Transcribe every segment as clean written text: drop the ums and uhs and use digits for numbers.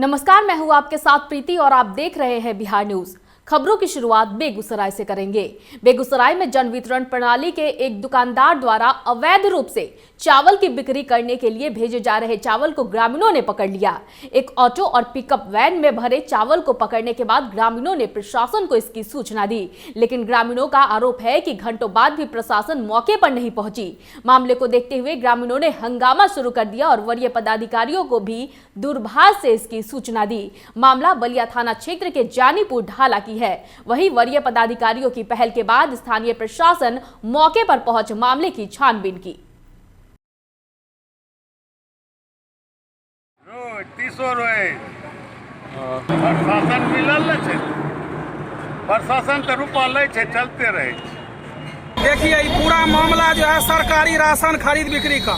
नमस्कार, मैं हूं आपके साथ प्रीति और आप देख रहे हैं बिहार न्यूज। खबरों की शुरुआत बेगूसराय से करेंगे। बेगूसराय में जन वितरण प्रणाली के एक दुकानदार द्वारा अवैध रूप से चावल की बिक्री करने के लिए भेजे जा रहे चावल को ग्रामीणों ने पकड़ लिया। एक ऑटो और पिकअप वैन में भरे चावल को पकड़ने के बाद ग्रामीणों ने प्रशासन को इसकी सूचना दी, लेकिन ग्रामीणों का आरोप है कि घंटों बाद भी प्रशासन मौके पर नहीं पहुंची। मामले को देखते हुए ग्रामीणों ने हंगामा शुरू कर दिया और वरीय पदाधिकारियों को भी दूरभाष से इसकी सूचना दी। मामला बलिया थाना क्षेत्र के जानीपुर ढाला की है। वहीं वरीय पदाधिकारियों की पहल के बाद स्थानीय प्रशासन मौके पर पहुंच मामले की छानबीन की। प्रशासन तो रुपा ले चलते रहे। देखिए ये पूरा मामला जो है सरकारी राशन खरीद बिक्री का।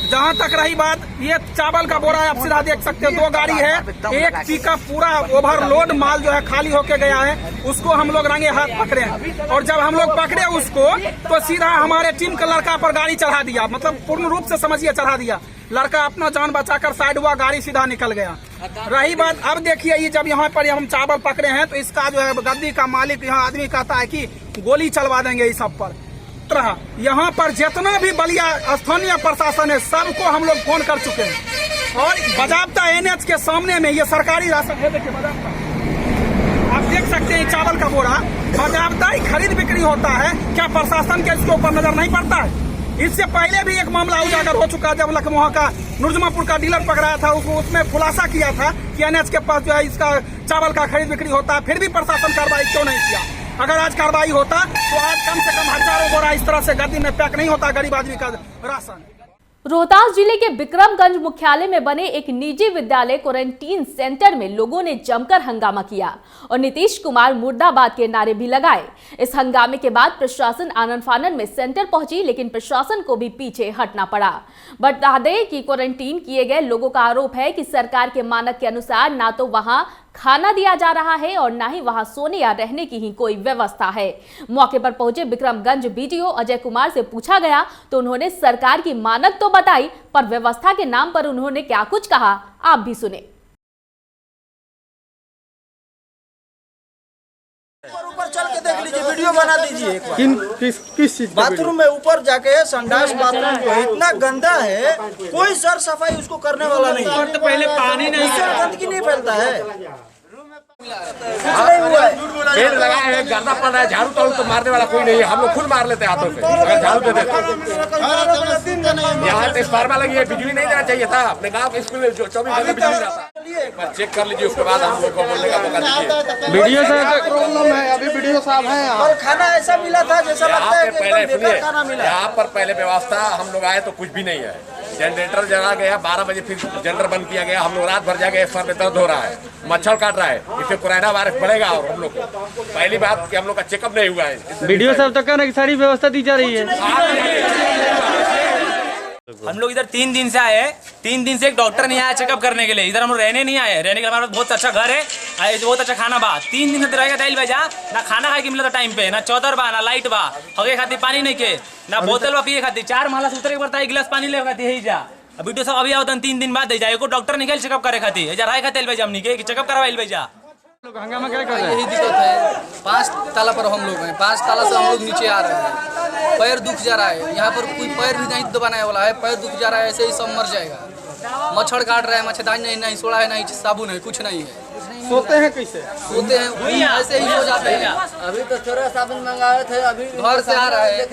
जहाँ तक रही बात, ये चावल का बोरा आप सीधा देख सकते हो, 2 गाड़ी है, एक पिकअप पूरा ओवरलोड माल जो है खाली होके गया है, उसको हम लोग रंगे हाथ पकड़े हैं। और जब हम लोग पकड़े उसको तो सीधा हमारे टीम का लड़का पर गाड़ी चढ़ा दिया, मतलब पूर्ण रूप से समझिए चढ़ा दिया। लड़का अपना जान बचाकर साइड हुआ, गाड़ी सीधा निकल गया। रही बात, अब देखिए ये जब यहाँ पर हम चावल पकड़े हैं तो इसका जो है गद्दी का मालिक यहाँ आदमी कहता है कि गोली चलवा देंगे इस सब पर। यहाँ पर जितना भी बलिया स्थानीय प्रशासन है सबको हम लोग फोन कर चुके हैं और बजाबता NH के सामने में ये सरकारी राशन है। देखिए बजाबता आप देख सकते हैं चावल का बोरा बजाबता ही खरीद बिक्री होता है। क्या प्रशासन के इसके ऊपर नजर नहीं पड़ता है? इससे पहले भी एक मामला उजागर हो चुका है जब लखनऊ का नुरजमापुर का डीलर पकड़ाया था, उसमें खुलासा किया था कि NH के पास जो है इसका चावल का खरीद बिक्री होता है, फिर भी प्रशासन कार्रवाई क्यों नहीं किया? अगर आज कार्रवाई होता तो आज कम से कम हजारों बोरा इस तरह से गद्दी में पैक नहीं होता गरीब आदमी का राशन। रोहतास जिले के विक्रमगंज मुख्यालय में बने एक निजी विद्यालय क्वारंटीन सेंटर में लोगों ने जमकर हंगामा किया और नीतीश कुमार मुर्दाबाद के नारे भी लगाए। इस हंगामे के बाद प्रशासन आनन फानन में सेंटर पहुंची, लेकिन प्रशासन को भी पीछे हटना पड़ा। बता दें कि क्वारंटीन किए गए लोगों का आरोप है कि सरकार के मानक के अनुसार ना तो वहां खाना दिया जा रहा है और ना ही वहां सोने या रहने की ही कोई व्यवस्था है। मौके पर पहुंचे विक्रमगंज BDO अजय कुमार से पूछा गया तो उन्होंने सरकार की मानक तो बताई, पर व्यवस्था के नाम पर उन्होंने क्या कुछ कहा आप भी सुने। ऊपर चल के देख लीजिए, वीडियो बना दीजिए एक बार। किस चीज बाथरूम में ऊपर जाके संडास बाथरूम जो है इतना गंदा है, कोई सर सफाई उसको करने वाला नहीं है। तो पहले पानी नहीं, गंदगी नहीं फैलता है। पेड़ लगाए हैं, गर्दा पड़ रहा है, झाड़ू ताड़ू तो मारने वाला कोई नहीं है, हम लोग खुद मार लेते हैं हाथों से अगर झाड़ू दे देते। यहाँ ट्रांसफार्मर लगी है, बिजली नहीं देना चाहिए था। अपने गाँव के स्कूल में 24 घंटे बिजली रहता है। चेक कर लीजिए, उसके बाद हम लोग को बोलने का मौका दीजिए। वीडियो साहब प्रॉब्लम है, अभी वीडियो साहब है और खाना ऐसा मिला था जैसा लगता है कि पहले एकदम बेकार खाना मिला। यहाँ पर पहले व्यवस्था हम लोग आए तो कुछ भी नहीं है। जनरेटर जला गया, 12 बजे फिर जनरेटर बंद किया गया। हम लोग रात भर जाके सर में दर्द हो रहा है, मच्छर काट रहा है, इससे कोरोना वायरस बढ़ेगा। और हम लोग को पहली बात कि हम लोग का चेकअप नहीं हुआ है। वीडियो साहब तो कहना कि सारी व्यवस्था दी जा रही है। हम लोग इधर 3 दिन से आए हैं, 3 दिन से एक डॉक्टर नहीं आया चेकअप करने के लिए। इधर हम लोग रहने नहीं आए, रहने के हमारा बहुत अच्छा घर है, बहुत अच्छा खाना बा। 3 दिन से रहेगा टाइल बजा ना, खाना खाए के मिला था टाइम पे, ना चौदर बा, ना लाइट बा, हगे खाती पानी नहीं के, ना बोतल बा पिए खाती। 4 महला से उतरे के बढ़ता 1 गिलास पानी ले खाती है जा। अभी तो सब अभी आओ 3 दिन बाद जाए को डॉक्टर निकल चेकअप करे खाती है, राय खाते भेजा हमनी के चेकअप करवाइल भेजा। हंगामा क्या कर रहे हैं? यही दिक्कत है, 5 ताला पर हम लोग हैं, 5 ताला से हम लोग नीचे आ रहे हैं। पैर दुख जा रहा है, यहाँ पर कोई पैर भी नहीं दबाने वाला है, पैर दुख जा रहा है, ऐसे ही सब मर जाएगा। मच्छर काट रहा है, मच्छरदानी नहीं सोड़ा है, नहीं साबुन है, कुछ नहीं है। सोते हैं कैसे? सोते हैं ऐसे ही सो जाते हैं। अभी तो थोड़ा साबुन मंगाए थे, अभी घर से आ रहा है।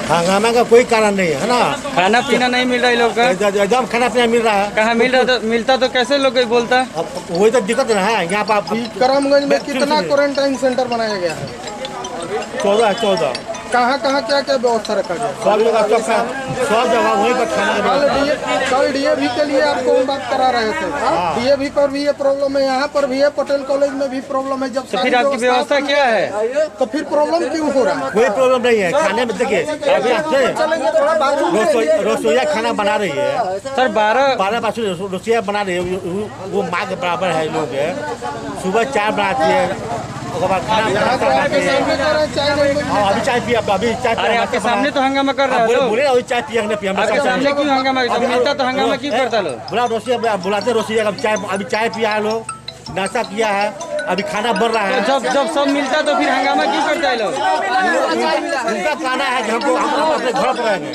हंगामा का कोई कारण नहीं है ना। खाना पीना नहीं मिल रहा है लोग का, एकदम खाना पीना मिल रहा है। कहाँ मिल रहा? तो मिलता तो कैसे लोग कोई बोलता? अब वही तो दिक्कत है। यहाँ पर करमगंज में कितना क्वारंटाइन सेंटर बनाया गया है? 14 कहाँ क्या व्यवस्था रखा गया? सब जगह वहीं पर खाना। कल DAV के लिए आपको हम बात करा रहे थे। DAV पर भी ये प्रॉब्लम है, यहाँ पर भी है, पटेल कॉलेज में भी प्रॉब्लम है। जब तो फिर आपकी व्यवस्था क्या है? तो फिर प्रॉब्लम क्यों हो रहा है? कोई प्रॉब्लम नहीं है खाने में। देखिए रसोईया खाना बना रही है सर, 12 रसोईया बना रही है, वो माँ के बराबर है लोग। सुबह 4 बनाती है, उसके बाद खाना चाय नहीं मिल अभी चाय पिया अभी चाय पिया आपके सामने तो हंगामा कर रहे हो। बोले अभी चाय पिया पिया आपके सामने क्यों हंगामा जब मिलता तो हंगामा क्यों करता लो? बुला रोसी बुलाते रोसी अभी चाय पिया है लोग, नाश्ता किया है, अभी खाना बन रहा है। तो जब सब मिलता तो फिर हंगामा क्यों करता है लोग? उनका कहना है कि हम अपने घर पर रहेंगे।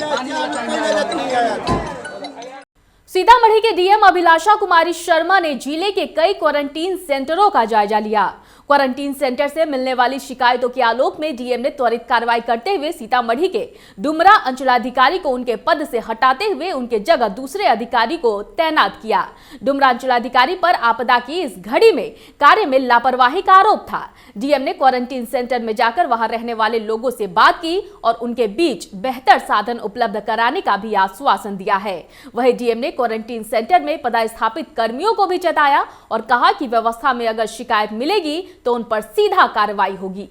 सीतामढ़ी के डीएम अभिलाषा कुमारी शर्मा ने जिले के कई क्वारंटीन सेंटरों का जायजा लिया। क्वारंटीन सेंटर से मिलने वाली शिकायतों के आलोक में डीएम ने त्वरित कार्रवाई करते हुए सीतामढ़ी के डुमरा अंचलाधिकारी को उनके पद से हटाते हुए उनके जगह दूसरे अधिकारी को तैनात किया। डुमरा अंचलाधिकारी पर आपदा की इस घड़ी में कार्य में लापरवाही का आरोप था। डीएम ने क्वारंटीन सेंटर में जाकर वहां रहने वाले लोगों से बात की और उनके बीच बेहतर साधन उपलब्ध कराने का भी आश्वासन दिया है। वहीं डीएम ने क्वारंटीन सेंटर में पदस्थापित कर्मियों को भी चेताया और कहा कि व्यवस्था में अगर शिकायत मिलेगी तो उन पर सीधा कार्रवाई होगी।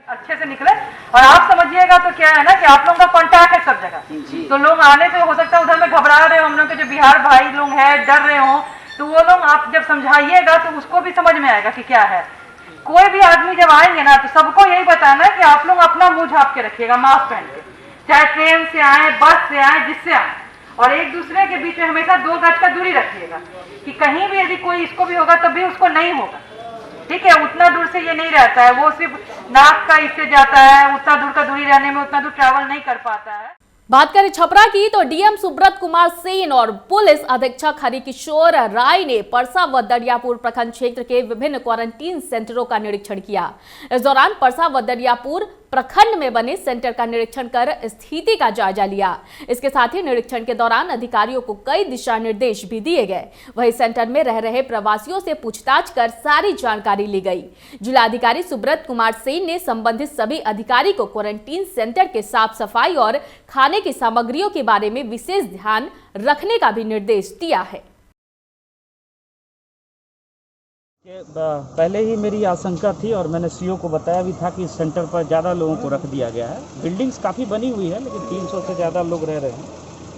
अच्छे से निकले और आप समझिएगा तो क्या है ना कि आप लोगों का कांटेक्ट है सब जगह, तो लोग आने से हो सकता है उधर में घबरा रहे हो, हम लोग के जो बिहार भाई लोग हैं डर रहे हो, तो वो लोग आप जब समझाइएगा तो उसको भी समझ में आएगा कि क्या है। कोई भी आदमी जब आएंगे ना तो सबको यही बताना है कि आप लोग अपना मुंह झाँप के रखिएगा, मास्क पहन के, चाहे ट्रेन से आए, बस से आए, जिससे आए, और एक दूसरे के बीच में हमेशा 2 गज का दूरी रखिएगा कि कहीं भी यदि कोई इसको भी होगा तब भी उसको नहीं होगा। ठीक है, उतना दूर से ये नहीं रहता है, वो सिर्फ नाक का इससे जाता है, उतना दूर का दूरी रहने में उतना दूर ट्रैवल नहीं कर पाता है। बात करें छपरा की तो डीएम सुब्रत कुमार सेन और पुलिस अधीक्षक हरिकिशोर राय ने परसा व दरियापुर प्रखंड क्षेत्र के विभिन्न क्वारंटीन सेंटरों का निरीक्षण किया। इस दौरान परसा व दरियापुर प्रखंड में बने सेंटर का निरीक्षण कर स्थिति का जायजा लिया। इसके साथ ही निरीक्षण के दौरान अधिकारियों को कई दिशा निर्देश भी दिए गए। वहीं सेंटर में रह रहे प्रवासियों से पूछताछ कर सारी जानकारी ली गई। जिलाधिकारी सुब्रत कुमार सेन ने संबंधित सभी अधिकारी को क्वारंटीन सेंटर के साफ सफाई और खाने की सामग्रियों के बारे में विशेष ध्यान रखने का भी निर्देश दिया है। पहले ही मेरी आशंका थी और मैंने सीओ को बताया भी था कि इस सेंटर पर ज़्यादा लोगों को रख दिया गया है। बिल्डिंग्स काफ़ी बनी हुई है लेकिन 300 से ज़्यादा लोग रह रहे हैं,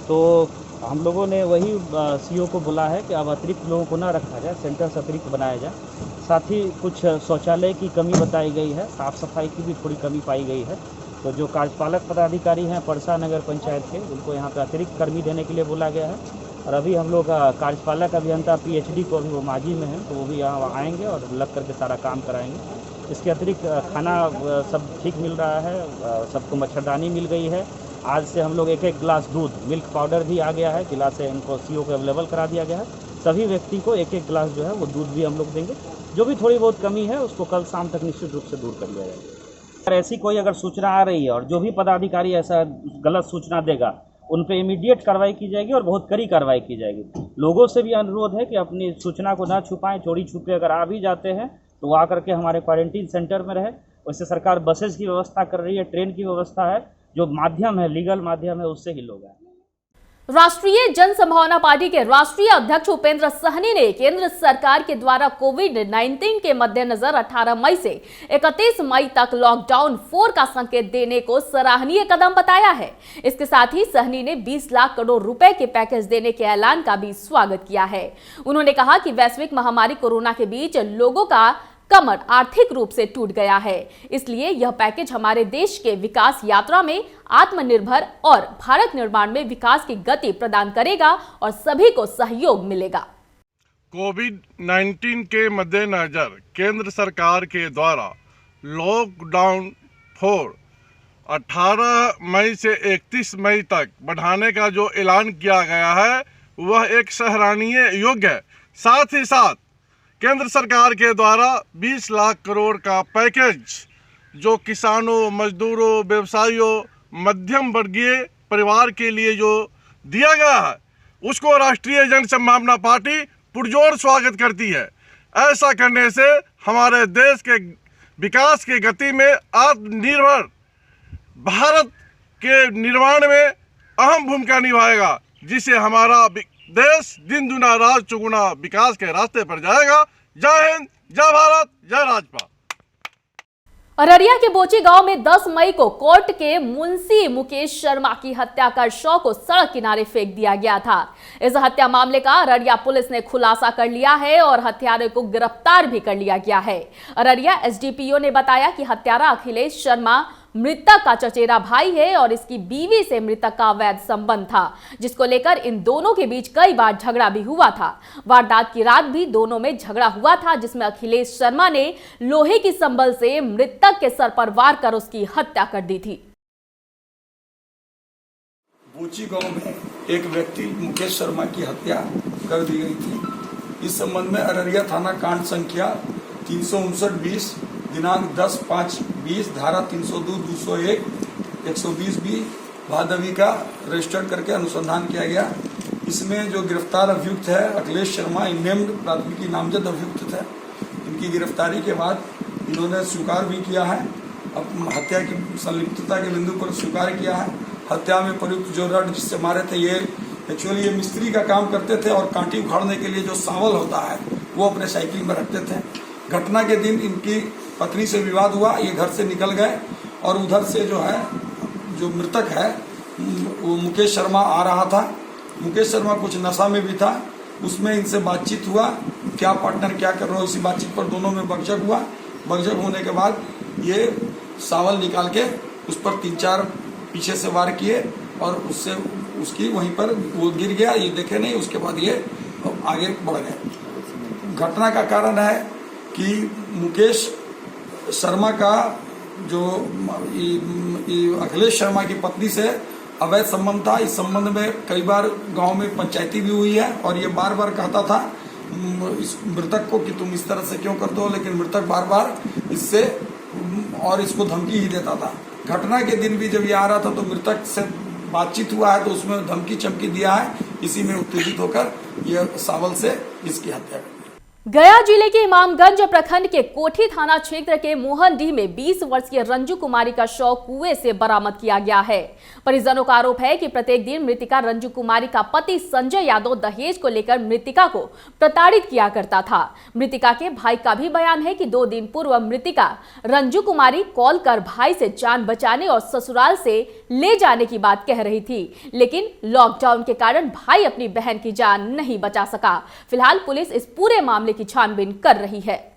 तो हम लोगों ने वही सीओ को बोला है कि अब अतिरिक्त लोगों को ना रखा जाए, सेंटर से अतिरिक्त बनाया जाए। साथ ही कुछ शौचालय की कमी बताई गई है, साफ़ सफाई की भी थोड़ी कमी पाई गई है। तो जो कार्यपालक पदाधिकारी हैं परसा नगर पंचायत के, उनको यहाँ पर अतिरिक्त कर्मी देने के लिए बोला गया है। और अभी हम लोग कार्यपालक अभियंता पीएचडी को अभी वो माजी में हैं, तो वो भी यहाँ आएंगे और लग करके सारा काम कराएंगे। इसके अतिरिक्त खाना सब ठीक मिल रहा है, सबको मच्छरदानी मिल गई है। आज से हम लोग 1-1 गिलास दूध, मिल्क पाउडर भी आ गया है, गिलास से इनको सीओ को अवेलेबल करा दिया गया है। सभी व्यक्ति को 1-1 गिलास जो है वो दूध भी हम लोग देंगे। जो भी थोड़ी बहुत कमी है उसको कल शाम तक निश्चित रूप से दूर कर लिया जाएगा। अगर ऐसी कोई अगर सूचना आ रही है और जो भी पदाधिकारी ऐसा गलत सूचना देगा उन पे इमीडिएट कार्रवाई की जाएगी और बहुत कड़ी कार्रवाई की जाएगी। लोगों से भी अनुरोध है कि अपनी सूचना को ना छुपाएं, चोरी छुपे अगर आ भी जाते हैं तो वो आकर के हमारे क्वारंटीन सेंटर में रहे। वैसे सरकार बसेस की व्यवस्था कर रही है, ट्रेन की व्यवस्था है, जो माध्यम है लीगल माध्यम है उससे ही लोग आए। राष्ट्रीय जन संभावना पार्टी के राष्ट्रीय अध्यक्ष उपेंद्र सहनी ने केंद्र सरकार के द्वारा कोविड-19 के मद्देनजर 18 मई से 31 मई तक लॉकडाउन 4 का संकेत देने को सराहनीय कदम बताया है। इसके साथ ही सहनी ने 20 लाख करोड़ रुपए के पैकेज देने के ऐलान का भी स्वागत किया है। उन्होंने कहा कि वैश्विक महामारी कोरोना के बीच लोगों का कमर आर्थिक रूप से टूट गया है, इसलिए यह पैकेज हमारे देश के विकास यात्रा में आत्मनिर्भर और भारत निर्माण में विकास की गति प्रदान करेगा और सभी को सहयोग मिलेगा। कोविड-19 के मद्देनजर केंद्र सरकार के द्वारा लॉकडाउन 4 18 मई से 31 मई तक बढ़ाने का जो ऐलान किया गया है वह एक सराहनीय योग्य है। साथ ही साथ केंद्र सरकार के द्वारा 20 लाख करोड़ का पैकेज जो किसानों, मजदूरों, व्यवसायियों, मध्यम वर्गीय परिवार के लिए जो दिया गया है उसको राष्ट्रीय जन संभावना पार्टी पुरजोर स्वागत करती है। ऐसा करने से हमारे देश के विकास की गति में आत्मनिर्भर भारत के निर्माण में अहम भूमिका निभाएगा, जिससे हमारा देश दिन दुना रात चौगुना विकास के रास्ते पर जाएगा। जय हिंद, जय भारत, जय राजपा। अररिया के बोची गांव में 10 मई को कोर्ट के मुंशी मुकेश शर्मा की हत्या कर शव को सड़क किनारे फेंक दिया गया था। इस हत्या मामले का अररिया पुलिस ने खुलासा कर लिया है और हत्यारे को गिरफ्तार भी कर लिया गया है। अररिया एसडीपीओ ने बताया कि हत्यारा अखिलेश शर्मा मृतक का चचेरा भाई है और इसकी बीवी से मृतक का अवैध संबंध था, जिसको लेकर इन दोनों के बीच कई बार झगड़ा भी हुआ था। वारदात की रात भी दोनों में झगड़ा हुआ था, जिसमें अखिलेश शर्मा ने लोहे की संबल से मृतक के सर पर वार कर उसकी हत्या कर दी थी। बोची गांव में एक व्यक्ति मुकेश शर्मा की हत्या कर दी गई थी। इस संबंध में अररिया थाना कांड संख्या 359-20 दिनांक 10/5/20 धारा 302-201 120B भादवी का रजिस्टर्ड करके अनुसंधान किया गया। इसमें जो गिरफ्तार अभियुक्त है अखिलेश शर्मा इनेम्ड प्राथमिकी नामजद अभियुक्त है। इनकी गिरफ्तारी के बाद इन्होंने स्वीकार भी किया है, अब हत्या की संलिप्तता के बिंदु पर स्वीकार किया है। हत्या में प्रयुक्त जो रड जिससे मारे थे ये एक्चुअली ये मिस्त्री का काम करते थे और कांटी उखाड़ने के लिए जो सावल होता है वो अपने साइकिल में रखते थे। घटना के दिन इनकी पत्नी से विवाद हुआ, ये घर से निकल गए और उधर से जो है जो मृतक है वो मुकेश शर्मा आ रहा था। मुकेश शर्मा कुछ नशा में भी था, उसमें इनसे बातचीत हुआ, क्या पार्टनर क्या कर रहे हो, इसी बातचीत पर दोनों में बकझक हुआ। बकझक होने के बाद ये सावल निकाल के उस पर 3-4 पीछे से वार किए और उससे उसकी वहीं पर वो गिर गया, ये देखे नहीं। उसके बाद ये आगे बढ़ गए। घटना का कारण है कि मुकेश शर्मा का जो अखिलेश शर्मा की पत्नी से अवैध संबंध था। इस संबंध में कई बार गांव में पंचायती भी हुई है और ये बार बार कहता था इस मृतक को कि तुम इस तरह से क्यों कर दो, लेकिन मृतक बार बार इससे और इसको धमकी ही देता था। घटना के दिन भी जब ये आ रहा था तो मृतक से बातचीत हुआ है तो उसमें धमकी चमकी दिया है, इसी में उत्तेजित होकर ये सावल से इसकी हत्या कर दी। गया जिले के इमामगंज प्रखंड के कोठी थाना क्षेत्र के मोहनडीह में 20 वर्षीय रंजू कुमारी का शव कुएं से बरामद किया गया है। परिजनों का आरोप है कि प्रत्येक दिन मृतिका रंजू कुमारी का पति संजय यादव दहेज को लेकर मृतिका को प्रताड़ित किया करता था। मृतिका के भाई का भी बयान है कि 2 दिन पूर्व मृतिका रंजू कुमारी कॉल कर भाई से जान बचाने और ससुराल से ले जाने की बात कह रही थी, लेकिन लॉकडाउन के कारण भाई अपनी बहन की जान नहीं बचा सका। फिलहाल पुलिस इस पूरे मामले की छानबीन कर रही है।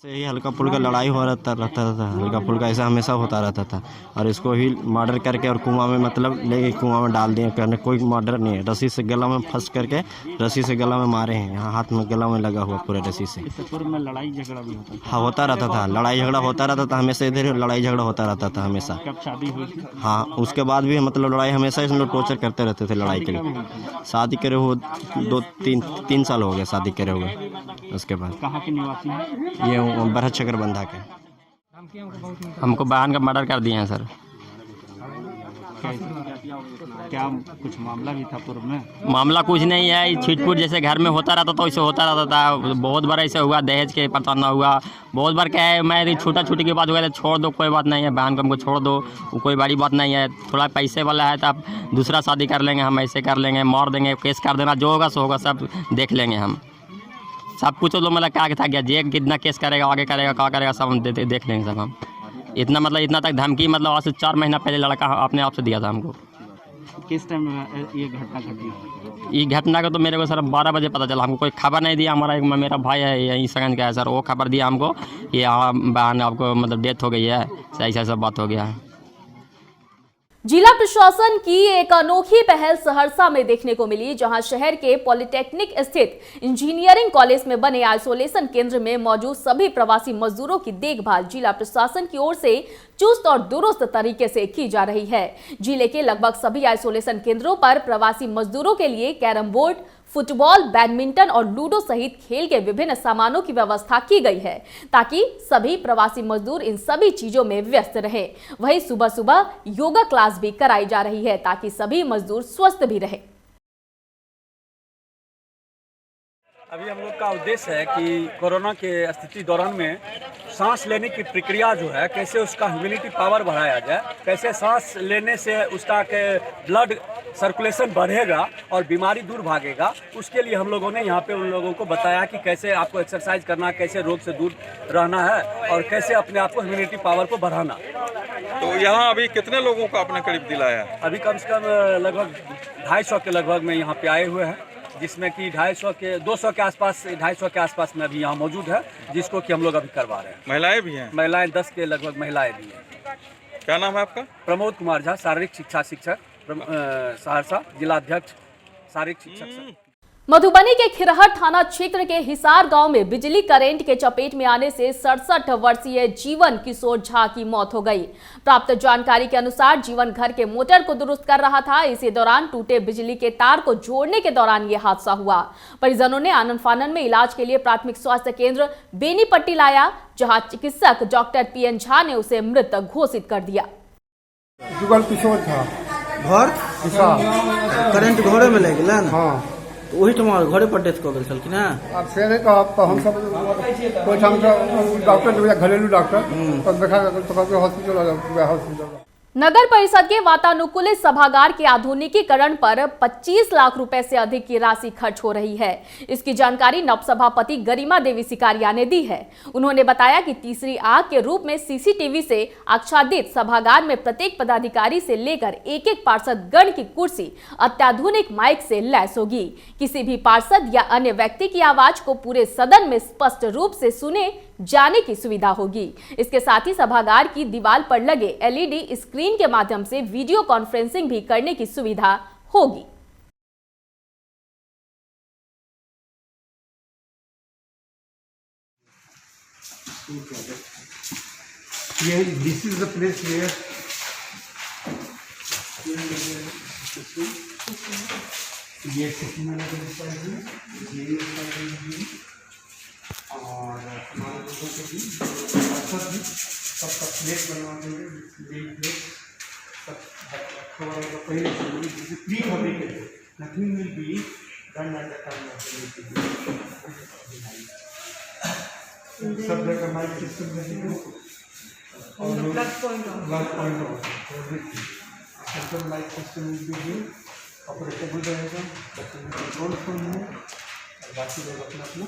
ऐसे ही हल्का फुल्का लड़ाई हो रहता था, हल्का फुल्का ऐसा हमेशा होता रहता था और इसको ही मर्डर करके और कुआं में मतलब ले कुआं में डाल दिए। करने कोई मर्डर नहीं है, रस्सी से गला में फंस करके रस्सी से गला में मारे हैं। यहाँ हाथ में गला में लगा हुआ पूरे रस्सी से। इससे पूर्व में लड़ाई झगड़ा भी होता था? हाँ होता रहता था, लड़ाई झगड़ा होता रहता था हमेशा, इधर लड़ाई झगड़ा होता रहता था हमेशा। कब शादी हुई? हाँ उसके बाद भी मतलब लड़ाई हमेशा इसमें टॉर्चर करते रहते थे लड़ाई के लिए। शादी करे हुए 2-3 साल हो गए शादी करे हुए। उसके बाद कहाँ के निवासी हैं? ये बरहत चक्र बंधा के। हमको बहन का मर्डर कर दिए हैं सर। क्या कुछ मामला भी था पूर्व में? मामला कुछ नहीं है, छिटपुट जैसे घर में होता रहता था वैसे होता रहता था। बहुत बार ऐसे हुआ, दहेज के प्रताड़ना हुआ बहुत बार। क्या है मैं छोटा छोटी की बात हुआ छोड़ दो, कोई बात नहीं है, बहन को हमको छोड़ दो, कोई बड़ी बात नहीं है। थोड़ा पैसे वाला है तो आप दूसरा शादी कर लेंगे, हम ऐसे कर लेंगे, मार देंगे, केस कर देना, जो होगा सो होगा, सब देख लेंगे हम। सब कुछ तो मतलब क्या था गया, जे कितना केस करेगा आगे करेगा क्या करेगा सब हम देख लेंगे सब हम। इतना मतलब इतना तक धमकी मतलब आज से 4 महीना पहले लड़का अपने आप से दिया था हमको। किस टाइम ये घटना घटी? ये घटना का तो मेरे को सर 12 बजे पता चला, हमको कोई खबर नहीं दिया। हमारा एक मेरा भाई है यहीं सगंज का है सर, वो खबर दिया हमको कि हाँ बहन आपको मतलब डेथ हो गई है, ऐसा सब बात हो गया है। जिला प्रशासन की एक अनोखी पहल सहरसा में देखने को मिली, जहां शहर के पॉलिटेक्निक स्थित इंजीनियरिंग कॉलेज में बने आइसोलेशन केंद्र में मौजूद सभी प्रवासी मजदूरों की देखभाल जिला प्रशासन की ओर से चुस्त और दुरुस्त तरीके से की जा रही है। जिले के लगभग सभी आइसोलेशन केंद्रों पर प्रवासी मजदूरों के लिए कैरम बोर्ड, फुटबॉल, बैडमिंटन और लूडो सहित खेल के विभिन्न सामानों की व्यवस्था की गई है, ताकि सभी प्रवासी मजदूर इन सभी चीजों में व्यस्त रहे। वहीं सुबह सुबह योगा क्लास भी कराई जा रही है, ताकि सभी मजदूर स्वस्थ भी रहे। अभी हम लोग का उद्देश्य है कि कोरोना के स्थिति दौरान में सांस लेने की प्रक्रिया जो है कैसे उसका ह्यूमिनिटी पावर बढ़ाया जाए, कैसे सांस लेने से उसका के ब्लड सर्कुलेशन बढ़ेगा और बीमारी दूर भागेगा। उसके लिए हम लोगों ने यहाँ पे उन लोगों को बताया कि कैसे आपको एक्सरसाइज करना, कैसे रोग से दूर रहना है और कैसे अपने आप को इम्यूनिटी पावर को बढ़ाना। तो यहाँ अभी कितने लोगों को आपने करीब दिलाया? अभी कम से कम लगभग 250 के लगभग में यहाँ पे आए हुए हैं, जिसमें कि 200 के आसपास 250 के आसपास में अभी यहाँ मौजूद है, जिसको कि हम लोग अभी करवा रहे हैं। महिलाएं भी हैं? महिलाएं 10 के लगभग महिलाएं भी हैं। क्या नाम है आपका? प्रमोद कुमार झा, शारीरिक शिक्षा शिक्षक, सहरसा जिलाध्यक्ष शारीरिक शिक्षक। मधुबनी के खिरहर थाना क्षेत्र के हिसार गांव में बिजली करंट के चपेट में आने से 67 वर्षीय जीवन किशोर झा की मौत हो गई। प्राप्त जानकारी के अनुसार जीवन घर के मोटर को दुरुस्त कर रहा था। इसी दौरान टूटे बिजली के तार को जोड़ने के दौरान यह हादसा हुआ। परिजनों ने आनन फानन में इलाज के लिए प्राथमिक स्वास्थ्य केंद्र बेनीपट्टी लाया, जहां चिकित्सक डॉक्टर PN झा ने उसे मृत घोषित कर दिया। जुगल किशोर झा घर करंट घरे में लग गया। हाँ, तो वही तुम्हारे घरे पर डेथ कर गए कि ना? अब से कहा तो हम सब कोई डॉक्टर घरेलू डॉक्टर तो देखा तो हॉस्पिटल। नगर परिषद के वातानुकूलित सभागार के आधुनिकीकरण पर 25 लाख रुपए से अधिक की राशि खर्च हो रही है। इसकी जानकारी नव सभापति गरिमा देवी सिकारिया ने दी है। उन्होंने बताया कि तीसरी आंख के रूप में CCTV से आच्छादित सभागार में प्रत्येक पदाधिकारी से लेकर एक पार्षद गण की कुर्सी अत्याधुनिक माइक से लैस होगी। किसी भी पार्षद या अन्य व्यक्ति की आवाज को पूरे सदन में स्पष्ट रूप से सुने जाने की सुविधा होगी। इसके साथ ही सभागार की दीवार पर लगे LED स्क्रीन के माध्यम से वीडियो कॉन्फ्रेंसिंग भी करने की सुविधा होगी। This is the place where और हमारे लोगों को भी सबका प्लेट बनवा देंगे। पहले से prefabricated, nothing will be done at the time of सब जगह माइक सिस्टम रहेगा और plus point everything central mike system will be here, operatable रहेगा, कंट्रोल फोन में बाकी लोग अपना अपना।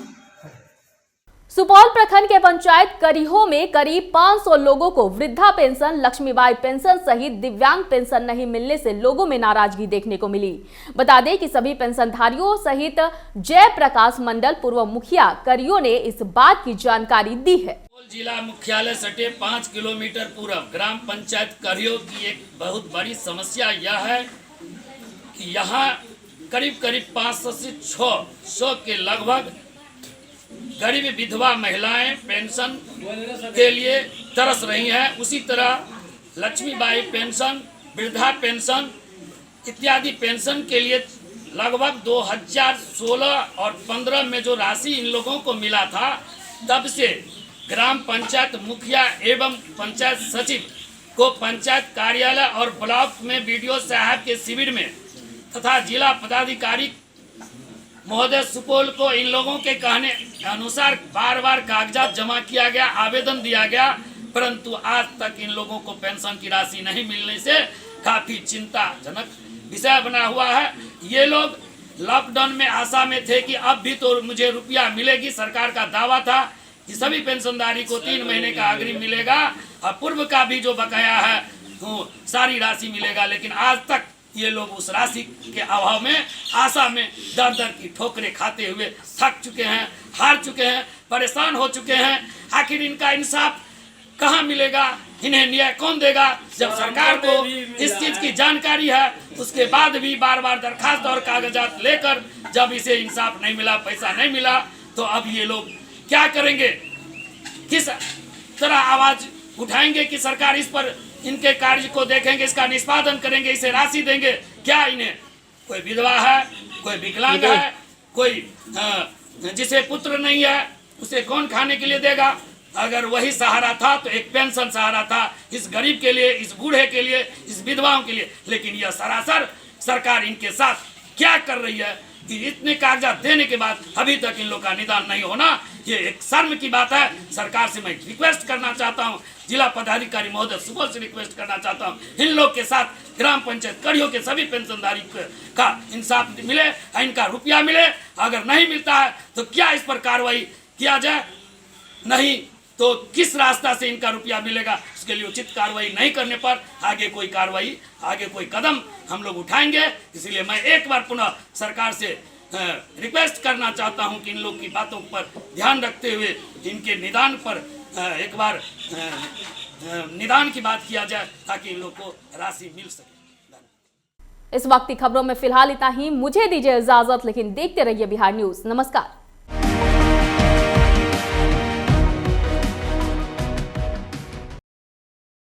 सुपौल प्रखंड के पंचायत करीहो में करीब 500 लोगों को वृद्धा पेंशन, लक्ष्मीबाई पेंशन सहित दिव्यांग पेंशन नहीं मिलने से लोगों में नाराजगी देखने को मिली। बता दें कि सभी पेंशनधारियों सहित जयप्रकाश मंडल पूर्व मुखिया करीहो ने इस बात की जानकारी दी है। जिला मुख्यालय सटे 5 किलोमीटर पूर्व ग्राम पंचायत करीहो की एक बहुत बड़ी समस्या यह है कि यहाँ करीब 500 से 600 के लगभग गरीब विधवा महिलाएं पेंशन के लिए तरस रही हैं। उसी तरह लक्ष्मीबाई पेंशन, वृद्धा पेंशन इत्यादि पेंशन के लिए लगभग 2016 और 15 में जो राशि इन लोगों को मिला था, तब से ग्राम पंचायत मुखिया एवं पंचायत सचिव को पंचायत कार्यालय और ब्लॉक में BDO साहब के शिविर में तथा जिला पदाधिकारी महोदय सुपौल को इन लोगों के कहने अनुसार बार कागजात जमा किया गया, आवेदन दिया गया, परंतु आज तक इन लोगों को पेंशन की राशि नहीं मिलने से काफी चिंताजनक विषय बना हुआ है। ये लोग लॉकडाउन में आशा में थे कि अब भी तो मुझे रुपया मिलेगी। सरकार का दावा था कि सभी पेंशनधारी को 3 महीने का अग्रिम मिलेगा और पूर्व का भी जो बकाया है वो सारी राशि मिलेगा, लेकिन आज तक ये लोग उस राशि के अभाव में आशा में दर की ठोकरें खाते हुए थक चुके हैं, हार चुके हैं, परेशान हो चुके हैं। आखिर इनका इंसाफ कहाँ मिलेगा? इन्हें न्याय कौन देगा? जब सरकार को इस चीज की जानकारी है, उसके बाद भी बार दरखास्त और कागजात लेकर जब इसे इंसाफ नहीं मिला, पैसा नहीं मिला, तो अब ये लोग क्या करेंगे? किस तरह आवाज उठाएंगे कि सरकार इस पर इनके कार्य को देखेंगे, इसका निष्पादन करेंगे, इसे राशि देंगे? क्या इन्हें कोई विधवा है, कोई विकलांग है, कोई जिसे पुत्र नहीं है, उसे कौन खाने के लिए देगा? अगर वही सहारा था तो एक पेंशन सहारा था इस गरीब के लिए, इस बूढ़े के लिए, इस विधवाओं के लिए। लेकिन यह सरासर सरकार इनके साथ क्या कर रही है, कि इतने कागजात देने के बाद अभी तक इन लोग का निदान नहीं होना, ये एक शर्म की बात है। सरकार से मैं रिक्वेस्ट करना चाहता हूँ, जिला पदाधिकारी महोदय सुबह से रिक्वेस्ट करना चाहता हूँ, इन लोग के साथ ग्राम पंचायत कड़ियों के सभी पेंशनधारी का इंसाफ मिले, इनका रुपया मिले। अगर नहीं मिलता है तो क्या इस पर कार्रवाई किया जाए, नहीं तो किस रास्ता से इनका रुपया मिलेगा, उसके लिए उचित कार्रवाई नहीं करने पर आगे कोई कदम हम लोग उठाएंगे। इसलिए मैं एक बार पुनः सरकार से रिक्वेस्ट करना चाहता हूं कि इन लोग की बातों पर ध्यान रखते हुए इनके निदान पर एक बार निदान की बात किया जाए ताकि इन लोग को राशि मिल सके। इस वक्त की खबरों में फिलहाल इतना ही। मुझे दीजिए इजाजत, लेकिन देखते रहिए बिहार न्यूज। नमस्कार।